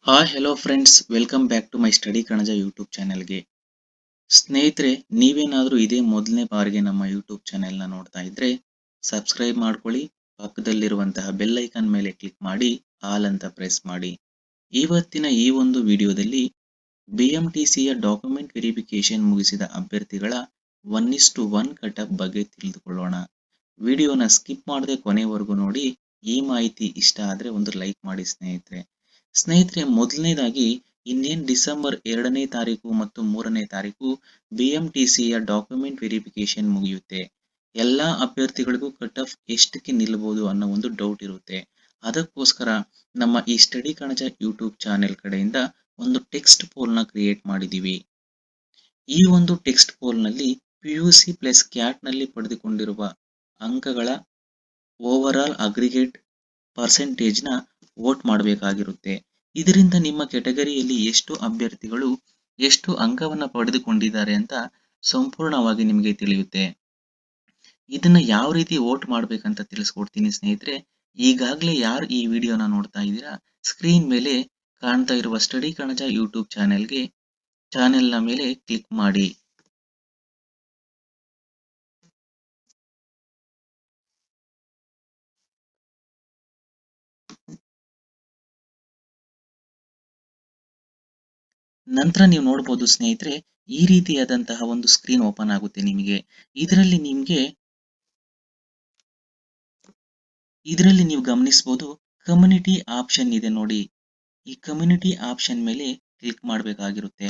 hello friends, welcome back to my Study Kanaja YouTube ಚಾನೆಲ್ಗೆ. ಸ್ನೇಹಿತರೆ, ನೀವೇನಾದರೂ ಇದೇ ಮೊದಲನೇ ಬಾರಿಗೆ ನಮ್ಮ YouTube ಚಾನೆಲ್ನ ನೋಡ್ತಾ ಇದ್ರೆ ಸಬ್ಸ್ಕ್ರೈಬ್ ಮಾಡ್ಕೊಳ್ಳಿ, ಪಕ್ಕದಲ್ಲಿರುವಂತಹ ಬೆಲ್ ಐಕಾನ್ ಮೇಲೆ ಕ್ಲಿಕ್ ಮಾಡಿ ಆಲ್ ಅಂತ ಪ್ರೆಸ್ ಮಾಡಿ. ಇವತ್ತಿನ ಈ ಒಂದು ವಿಡಿಯೋದಲ್ಲಿ BMTCಯ ಡಾಕ್ಯುಮೆಂಟ್ ವೆರಿಫಿಕೇಶನ್ ಮುಗಿಸಿದ ಅಭ್ಯರ್ಥಿಗಳ 1:1 ಕಟ್ ಆಫ್ ಬಗ್ಗೆ ತಿಳಿದುಕೊಳ್ಳೋಣ. ವಿಡಿಯೋನ ಸ್ಕಿಪ್ ಮಾಡದೆ ಕೊನೆವರೆಗೂ ನೋಡಿ. ಈ ಮಾಹಿತಿ ಇಷ್ಟ ಆದ್ರೆ ಒಂದು ಲೈಕ್ ಮಾಡಿ ಸ್ನೇಹಿತರೆ, ಮೊದಲನೇದಾಗಿ ಇನ್ನೇನು ಡಿಸೆಂಬರ್ 2ನೇ ತಾರೀಕು ಮತ್ತು 3ನೇ ತಾರೀಕು BMTCಯ ಡಾಕ್ಯುಮೆಂಟ್ ವೆರಿಫಿಕೇಶನ್ ಮುಗಿಯುತ್ತೆ. ಎಲ್ಲಾ ಅಭ್ಯರ್ಥಿಗಳಿಗೂ ಕಟ್ ಆಫ್ ಎಷ್ಟಕ್ಕೆ ನಿಲ್ಲಬಹುದು ಅನ್ನೋ ಒಂದು ಡೌಟ್ ಇರುತ್ತೆ. ಅದಕ್ಕೋಸ್ಕರ ನಮ್ಮ ಈ ಸ್ಟಡಿ ಕಣಜ ಯೂಟ್ಯೂಬ್ ಚಾನೆಲ್ ಕಡೆಯಿಂದ ಒಂದು ಟೆಕ್ಸ್ಟ್ ಪೋಲ್ ನ ಕ್ರಿಯೇಟ್ ಮಾಡಿದೀವಿ. ಈ ಒಂದು ಟೆಕ್ಸ್ಟ್ ಪೋಲ್ ನಲ್ಲಿ PUC ಪ್ಲಸ್ ಕ್ಯಾಟ್ ನಲ್ಲಿ ಪಡೆದುಕೊಂಡಿರುವ ಅಂಕಗಳ ಓವರ್ ಆಲ್ ಅಗ್ರಿಗೇಟ್ ಪರ್ಸೆಂಟೇಜ್ ನ ವೋಟ್ ಮಾಡಬೇಕಾಗಿರುತ್ತೆ. ಇದರಿಂದ ನಿಮ್ಮ ಕೆಟಗರಿಯಲ್ಲಿ ಎಷ್ಟು ಅಭ್ಯರ್ಥಿಗಳು ಎಷ್ಟು ಅಂಕವನ್ನ ಪಡೆದುಕೊಂಡಿದ್ದಾರೆ ಅಂತ ಸಂಪೂರ್ಣವಾಗಿ ನಿಮಗೆ ತಿಳಿಯುತ್ತೆ. ಇದನ್ನ ಯಾವ ರೀತಿ ವೋಟ್ ಮಾಡ್ಬೇಕಂತ ತಿಳಿಸ್ಕೊಡ್ತೀನಿ ಸ್ನೇಹಿತರೆ. ಈಗಾಗಲೇ ಯಾರು ಈ ವಿಡಿಯೋನ ನೋಡ್ತಾ ಇದ್ದೀರಾ, ಸ್ಕ್ರೀನ್ ಮೇಲೆ ಕಾಣ್ತಾ ಇರುವ ಸ್ಟಡಿ ಕಣಜ ಯೂಟ್ಯೂಬ್ ಚಾನೆಲ್ನ ಮೇಲೆ ಕ್ಲಿಕ್ ಮಾಡಿ. ನಂತರ ನೀವು ನೋಡಬಹುದು ಸ್ನೇಹಿತರೆ, ಈ ರೀತಿಯಾದಂತಹ ಒಂದು ಸ್ಕ್ರೀನ್ ಓಪನ್ ಆಗುತ್ತೆ ನಿಮಗೆ. ಇದರಲ್ಲಿ ನೀವು ಗಮನಿಸಬಹುದು ಕಮ್ಯುನಿಟಿ ಆಪ್ಷನ್ ಇದೆ ನೋಡಿ. ಈ ಕಮ್ಯುನಿಟಿ ಆಪ್ಷನ್ ಮೇಲೆ ಕ್ಲಿಕ್ ಮಾಡಬೇಕಾಗಿರುತ್ತೆ.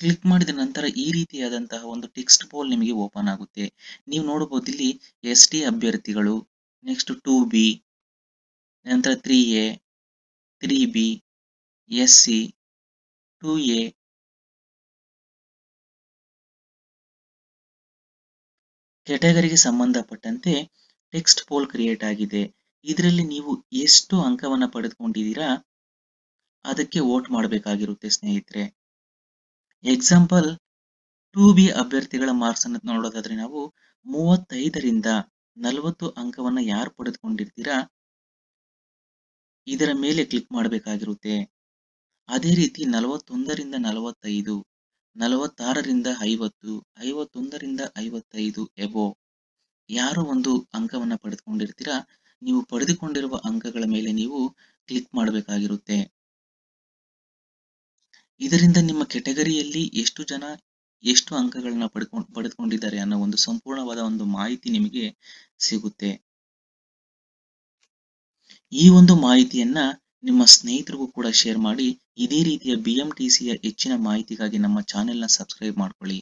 ಕ್ಲಿಕ್ ಮಾಡಿದ ನಂತರ ಈ ರೀತಿಯಾದಂತಹ ಒಂದು ಟೆಕ್ಸ್ಟ್ ಪೋಲ್ ನಿಮಗೆ ಓಪನ್ ಆಗುತ್ತೆ. ನೀವು ನೋಡಬಹುದು ಇಲ್ಲಿ ST ಅಭ್ಯರ್ಥಿಗಳು, ನೆಕ್ಸ್ಟ್ 2B, ನಂತರ 3A, 3B, SC, 2A, ಕೆಟಗರಿಗೆ ಸಂಬಂಧಪಟ್ಟಂತೆ ಟೆಕ್ಸ್ಟ್ ಪೋಲ್ ಕ್ರಿಯೇಟ್ ಆಗಿದೆ. ಇದರಲ್ಲಿ ನೀವು ಎಷ್ಟು ಅಂಕವನ್ನ ಪಡೆದುಕೊಂಡಿದ್ದೀರಾ ಅದಕ್ಕೆ ವೋಟ್ ಮಾಡಬೇಕಾಗಿರುತ್ತೆ ಸ್ನೇಹಿತರೆ. ಎಕ್ಸಾಂಪಲ್ 2B ಅಭ್ಯರ್ಥಿಗಳ ಮಾರ್ಕ್ಸ್ ಅನ್ನು ನೋಡೋದಾದ್ರೆ ನಾವು 35ರಿಂದ 40 ಅಂಕವನ್ನ ಯಾರು ಪಡೆದುಕೊಂಡಿರ್ತೀರಾ ಇದರ ಮೇಲೆ ಕ್ಲಿಕ್ ಮಾಡಬೇಕಾಗಿರುತ್ತೆ. ಅದೇ ರೀತಿ 41ರಿಂದ 45, 46ರಿಂದ 50, 51ರಿಂದ 55 ಎಬೋ ಯಾರು ಒಂದು ಅಂಕವನ್ನ ಪಡೆದುಕೊಂಡಿರ್ತೀರಾ ನೀವು ಪಡೆದುಕೊಂಡಿರುವ ಅಂಕಗಳ ಮೇಲೆ ನೀವು ಕ್ಲಿಕ್ ಮಾಡಬೇಕಾಗಿರುತ್ತೆ. ಇದರಿಂದ ನಿಮ್ಮ ಕೆಟಗರಿಯಲ್ಲಿ ಎಷ್ಟು ಜನ ಎಷ್ಟು ಅಂಕಗಳನ್ನ ಪಡೆದುಕೊಂಡಿದ್ದಾರೆ ಅನ್ನೋ ಒಂದು ಸಂಪೂರ್ಣವಾದ ಒಂದು ಮಾಹಿತಿ ನಿಮಗೆ ಸಿಗುತ್ತೆ. ಈ ಒಂದು ಮಾಹಿತಿಯನ್ನ ನಿಮ್ಮ ಸ್ನೇಹಿತರಿಗೂ ಕೂಡ ಶೇರ್ ಮಾಡಿ. ಇದೇ ರೀತಿಯ BMTCಯ ಹೆಚ್ಚಿನ ಮಾಹಿತಿಗಾಗಿ ನಮ್ಮ ಚಾನೆಲ್ನ ಸಬ್ಸ್ಕ್ರೈಬ್ ಮಾಡ್ಕೊಳ್ಳಿ.